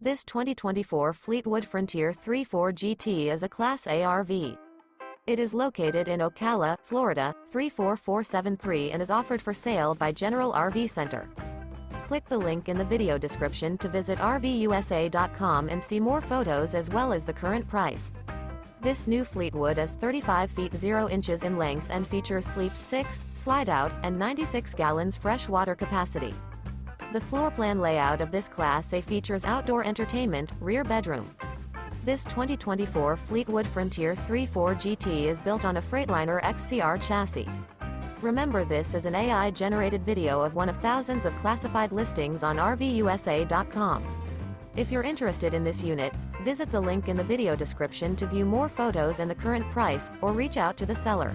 This 2024 Fleetwood Frontier 3.4 GT is a Class A RV. It is located in Ocala, Florida, 34473 and is offered for sale by General RV Center. Click the link in the video description to visit RVUSA.com and see more photos as well as the current price. This new Fleetwood is 35 feet 0 inches in length and features sleep 6, slide-out, and 96 gallons fresh water capacity. The floor plan layout of this Class A features outdoor entertainment, rear bedroom. This 2024 Fleetwood Frontier 3.4 GT is built on a Freightliner XCR chassis. Remember, this is an AI-generated video of one of thousands of classified listings on RVUSA.com. If you're interested in this unit, visit the link in the video description to view more photos and the current price, or reach out to the seller.